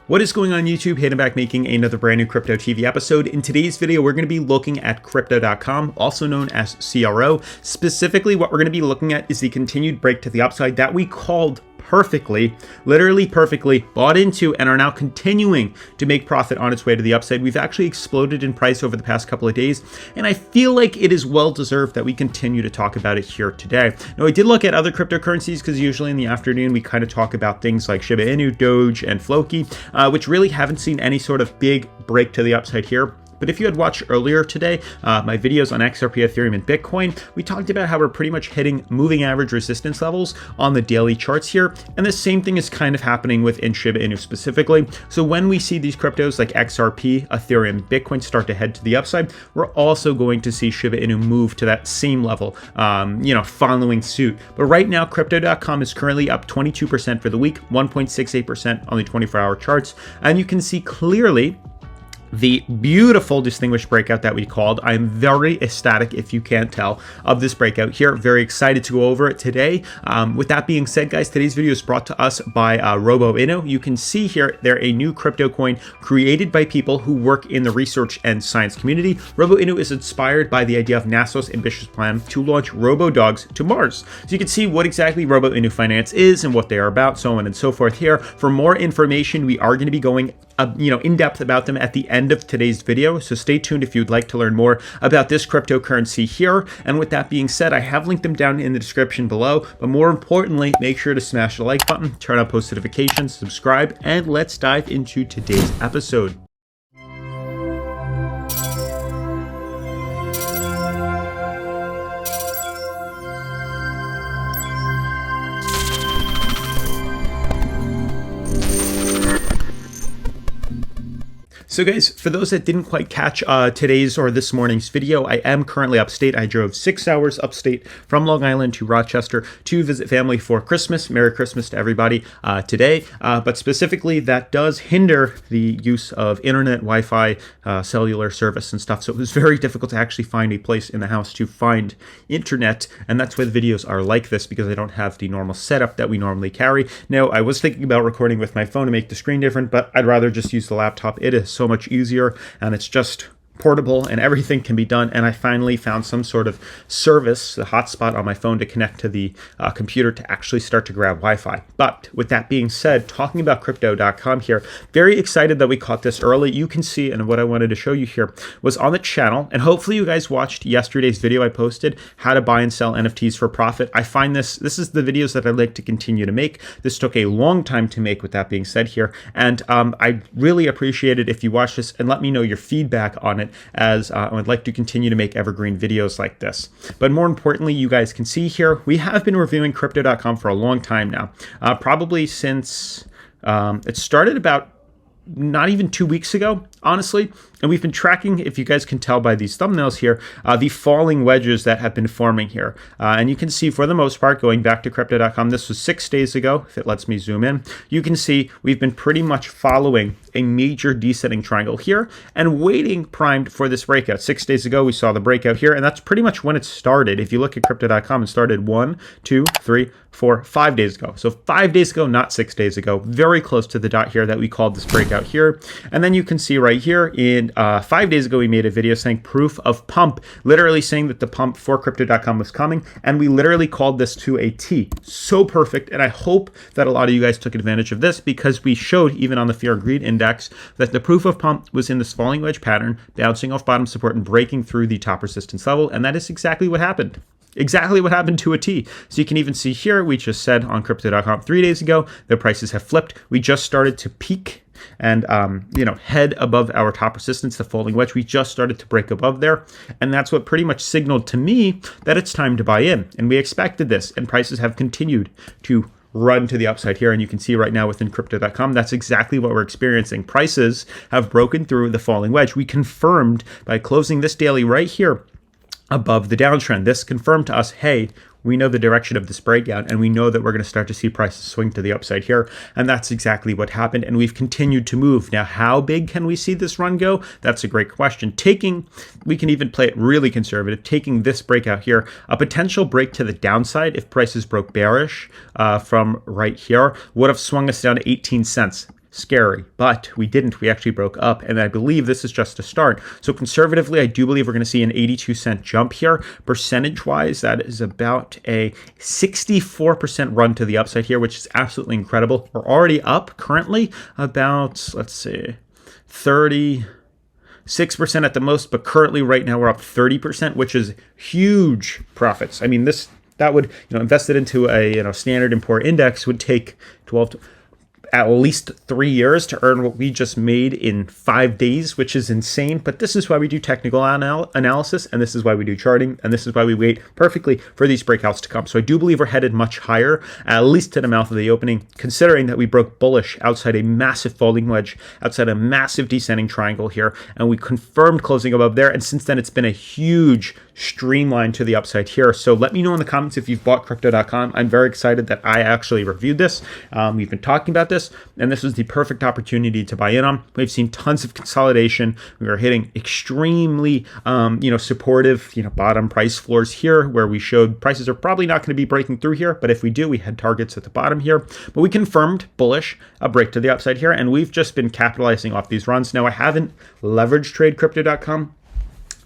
What is going on YouTube? Hayden back making another brand new Crypto TV episode. In today's video, we're going to be looking at Crypto.com, also known as CRO. Specifically, what we're going to be looking at is the continued break to the upside that we called perfectly, literally perfectly, bought into and are now continuing to make profit on its way to the upside. We've actually exploded in price over the past couple of days, and I feel like it is well deserved that we continue to talk about it here today. Now, I did look at other cryptocurrencies because usually in the afternoon we kind of talk about things like Shiba Inu, Doge, and Floki, which really haven't seen any sort of big break to the upside here. But if you had watched earlier today, my videos on XRP, Ethereum, and Bitcoin, we talked about how we're pretty much hitting moving average resistance levels on the daily charts here. And the same thing is kind of happening within Shiba Inu specifically. So when we see these cryptos like XRP, Ethereum, Bitcoin start to head to the upside, we're also going to see Shiba Inu move to that same level, following suit. But right now, Crypto.com is currently up 22% for the week, 1.68% on the 24-hour charts. And you can see clearly the beautiful distinguished breakout that we called. I'm very ecstatic, if you can't tell, of this breakout here. Very excited to go over it today. With that being said, guys, today's video is brought to us by ROBO. You can see here they're a new crypto coin created by people who work in the research and science community. ROBO is inspired by the idea of NASA's ambitious plan to launch robo dogs to Mars. So you can see what exactly ROBO Finance is and what they are about, so on and so forth here. For more information, we are going to be going in depth about them at the end of today's video. So stay tuned if you'd like to learn more about this cryptocurrency here. And with that being said, I have linked them down in the description below. But more importantly, make sure to smash the like button, turn on post notifications, subscribe, and let's dive into today's episode. So guys, for those that didn't quite catch today's or this morning's video, I am currently upstate. I drove 6 hours upstate from Long Island to Rochester to visit family for Christmas. Merry Christmas to everybody today. But specifically, that does hinder the use of internet, Wi-Fi, cellular service and stuff. So it was very difficult to actually find a place in the house to find internet. And that's why the videos are like this, because I don't have the normal setup that we normally carry. Now, I was thinking about recording with my phone to make the screen different, but I'd rather just use the laptop. It is so much easier, and it's just portable and everything can be done. And I finally found some sort of service, the hotspot on my phone, to connect to the computer to actually start to grab Wi-Fi. But with that being said, talking about Crypto.com here, very excited that we caught this early. You can see, and what I wanted to show you here was on the channel, and hopefully you guys watched yesterday's video I posted, how to buy and sell NFTs for profit. I find this is the videos that I like to continue to make. This took a long time to make, with that being said here, and I really appreciate it if you watch this and let me know your feedback on it, as I would like to continue to make evergreen videos like this. But more importantly, you guys can see here, we have been reviewing Crypto.com for a long time now, probably since it started about not even 2 weeks ago, honestly. And we've been tracking, if you guys can tell by these thumbnails here, the falling wedges that have been forming here. And you can see, for the most part, going back to Crypto.com, this was 6 days ago, if it lets me zoom in, you can see we've been pretty much following a major descending triangle here and waiting primed for this breakout. 6 days ago, we saw the breakout here, and that's pretty much when it started. If you look at Crypto.com, it started 1, 2, 3, 4, 5 days ago. So 5 days ago, not 6 days ago, very close to the dot here that we called this breakout here. And then you can see right here in 5 days ago, we made a video saying proof of pump, literally saying that the pump for Crypto.com was coming. And we literally called this to a T. So perfect. And I hope that a lot of you guys took advantage of this, because we showed, even on the Fear and Greed Index, that the proof of pump was in this falling wedge pattern, bouncing off bottom support and breaking through the top resistance level. And that is exactly what happened. Exactly what happened to a T. So you can even see here, we just said on Crypto.com 3 days ago, the prices have flipped. We just started to peak and head above our top resistance, the falling wedge. We just started to break above there, and that's what pretty much signaled to me that it's time to buy in. And we expected this, and prices have continued to run to the upside here. And you can see right now within Crypto.com, that's exactly what we're experiencing. Prices have broken through the falling wedge. We confirmed by closing this daily right here above the downtrend. This confirmed to us, hey, we know the direction of this breakout, and we know that we're going to start to see prices swing to the upside here. And that's exactly what happened. And we've continued to move. Now, how big can we see this run go? That's a great question. We can even play it really conservative, taking this breakout here, a potential break to the downside if prices broke bearish from right here would have swung us down to 18 cents. scary, but we didn't. We actually broke up, and I believe this is just a start. So conservatively, I do believe we're going to see an 82-cent jump here. Percentage-wise, that is about a 64% run to the upside here, which is absolutely incredible. We're already up currently about, let's see, 36% at the most, but currently right now we're up 30%, which is huge profits. I mean, that would, invested into a Standard & Poor's index would take 12 to at least 3 years to earn what we just made in 5 days, which is insane. But this is why we do technical analysis, and this is why we do charting, and this is why we wait perfectly for these breakouts to come. So I do believe we're headed much higher, at least to the mouth of the opening, considering that we broke bullish outside a massive falling wedge, outside a massive descending triangle here, and we confirmed closing above there. And since then, it's been a huge streamline to the upside here. So let me know in the comments if you've bought crypto.com. I'm very excited that I actually reviewed this. We've been talking about this, and this was the perfect opportunity to buy in on. We've seen tons of consolidation. We are hitting extremely, supportive, bottom price floors here, where we showed prices are probably not going to be breaking through here. But if we do, we had targets at the bottom here. But we confirmed bullish, a break to the upside here, and we've just been capitalizing off these runs. Now, I haven't leveraged trade crypto.com.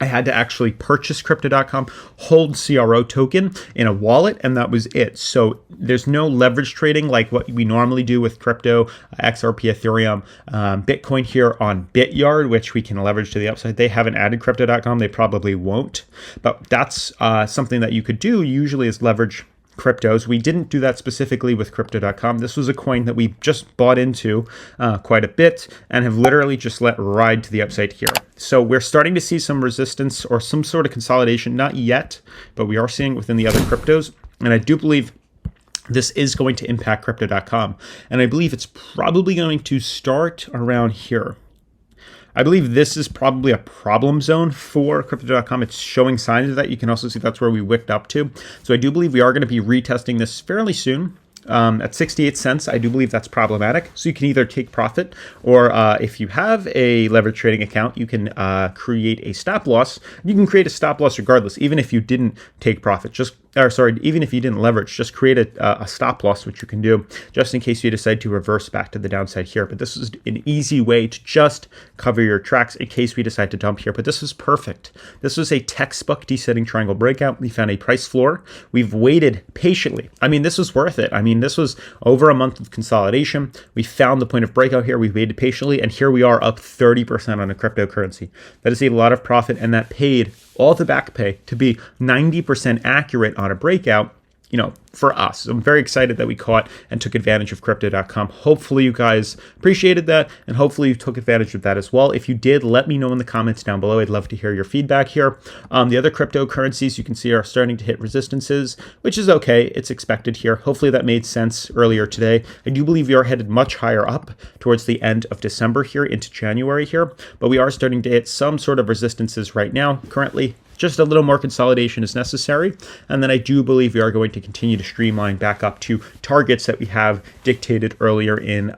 I had to actually purchase crypto.com, hold CRO token in a wallet, and that was it. So there's no leverage trading like what we normally do with crypto, XRP, Ethereum, Bitcoin here on Bityard, which we can leverage to the upside. They haven't added crypto.com. They probably won't. But that's something that you could do usually is leverage cryptos. We didn't do that specifically with crypto.com. This was a coin that we just bought into quite a bit and have literally just let ride to the upside here. So we're starting to see some resistance or some sort of consolidation, not yet, but we are seeing within the other cryptos. And I do believe this is going to impact crypto.com. And I believe it's probably going to start around here. I believe this is probably a problem zone for crypto.com. It's showing signs of that. You can also see that's where we wicked up to. So I do believe we are going to be retesting this fairly soon. At 68 cents, I do believe that's problematic. So you can either take profit, or if you have a leverage trading account, you can create a stop loss. You can create a stop loss regardless, even if you didn't take profit. Even if you didn't leverage, just create a stop loss, which you can do just in case you decide to reverse back to the downside here. But this is an easy way to just cover your tracks in case we decide to dump here. But this is perfect. This was a textbook descending triangle breakout. We found a price floor. We've waited patiently. I mean, this was worth it. I mean, this was over a month of consolidation. We found the point of breakout here. We waited patiently, and here we are up 30% on a cryptocurrency. That is a lot of profit, and that paid all the back pay to be 90% accurate on a breakout, for us. I'm very excited that we caught and took advantage of crypto.com. Hopefully you guys appreciated that, and hopefully you took advantage of that as well. If you did, let me know in the comments down below. I'd love to hear your feedback here. The other cryptocurrencies you can see are starting to hit resistances, which is okay. It's expected here. Hopefully that made sense earlier today. I do believe we are headed much higher up towards the end of December here into January here, but we are starting to hit some sort of resistances right now. Currently, just a little more consolidation is necessary. And then I do believe we are going to continue to streamline back up to targets that we have dictated earlier in,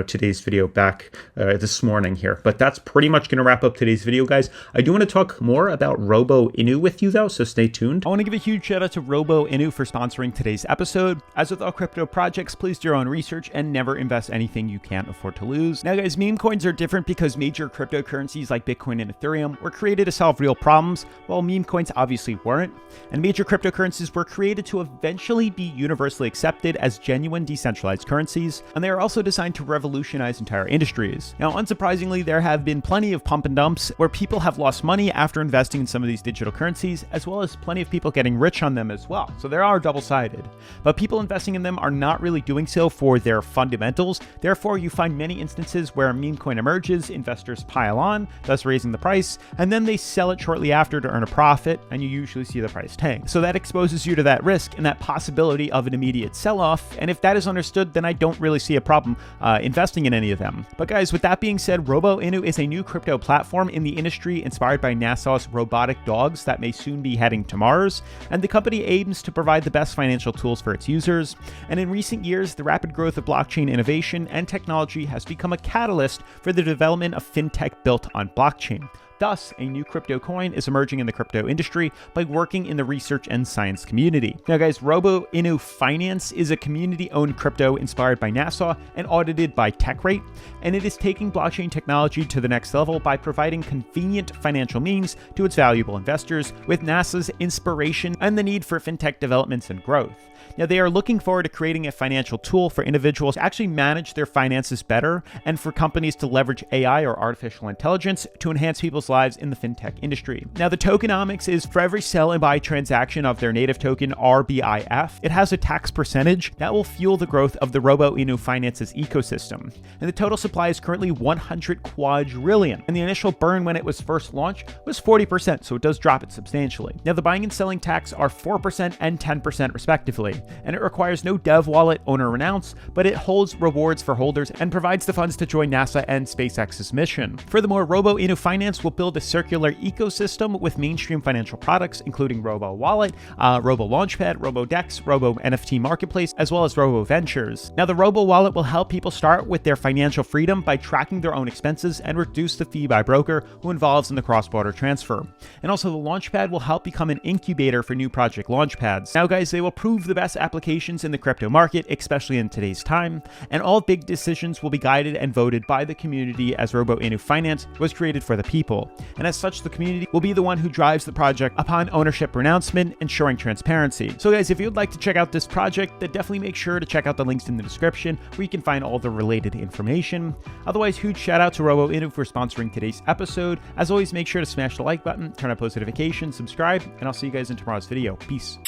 today's video back this morning here. But that's pretty much going to wrap up today's video, guys. I do want to talk more about ROBO Inu with you, though, so stay tuned. I want to give a huge shout out to ROBO Inu for sponsoring today's episode. As with all crypto projects, please do your own research and never invest anything you can't afford to lose. Now, guys, meme coins are different because major cryptocurrencies like Bitcoin and Ethereum were created to solve real problems, while meme coins obviously weren't, and major cryptocurrencies were created to eventually be universally accepted as genuine decentralized currencies, and they are also designed to revolutionize entire industries. Now, unsurprisingly, there have been plenty of pump and dumps where people have lost money after investing in some of these digital currencies, as well as plenty of people getting rich on them as well. So they are double-sided. But people investing in them are not really doing so for their fundamentals. Therefore, you find many instances where a meme coin emerges, investors pile on, thus raising the price, and then they sell it shortly after to earn a profit, and you usually see the price tank. So that exposes you to that risk and that possibility of an immediate sell-off, and if that is understood, then I don't really see a problem investing in any of them. But guys, with that being said, ROBO Inu is a new crypto platform in the industry inspired by NASA's robotic dogs that may soon be heading to Mars, and the company aims to provide the best financial tools for its users. And in recent years, the rapid growth of blockchain innovation and technology has become a catalyst for the development of fintech built on blockchain. Thus, a new crypto coin is emerging in the crypto industry by working in the research and science community. Now guys, ROBO Finance is a community-owned crypto inspired by NASA and audited by TechRate, and it is taking blockchain technology to the next level by providing convenient financial means to its valuable investors with NASA's inspiration and the need for fintech developments and growth. Now, they are looking forward to creating a financial tool for individuals to actually manage their finances better and for companies to leverage AI or artificial intelligence to enhance people's lives in the fintech industry. Now, the tokenomics is for every sell and buy transaction of their native token, RBIF, it has a tax percentage that will fuel the growth of the ROBO Finance's ecosystem. And the total supply is currently 100 quadrillion. And the initial burn when it was first launched was 40%, so it does drop it substantially. Now, the buying and selling tax are 4% and 10% respectively. And it requires no dev wallet owner renounce, but it holds rewards for holders and provides the funds to join NASA and SpaceX's mission. Furthermore, ROBO Finance will build a circular ecosystem with mainstream financial products, including Robo Wallet, Robo Launchpad, Robo Dex, Robo NFT Marketplace, as well as Robo Ventures. Now, the Robo Wallet will help people start with their financial freedom by tracking their own expenses and reduce the fee by broker who involves in the cross-border transfer. And also, the Launchpad will help become an incubator for new project launchpads. Now, guys, they will prove the best applications in the crypto market, especially in today's time, and all big decisions will be guided and voted by the community, as ROBO Finance was created for the people. And as such, the community will be the one who drives the project upon ownership renouncement, ensuring transparency. So guys, if you'd like to check out this project, then definitely make sure to check out the links in the description where you can find all the related information. Otherwise, huge shout out to ROBO for sponsoring today's episode. As always, make sure to smash the like button, turn on post notifications, subscribe, and I'll see you guys in tomorrow's video. Peace.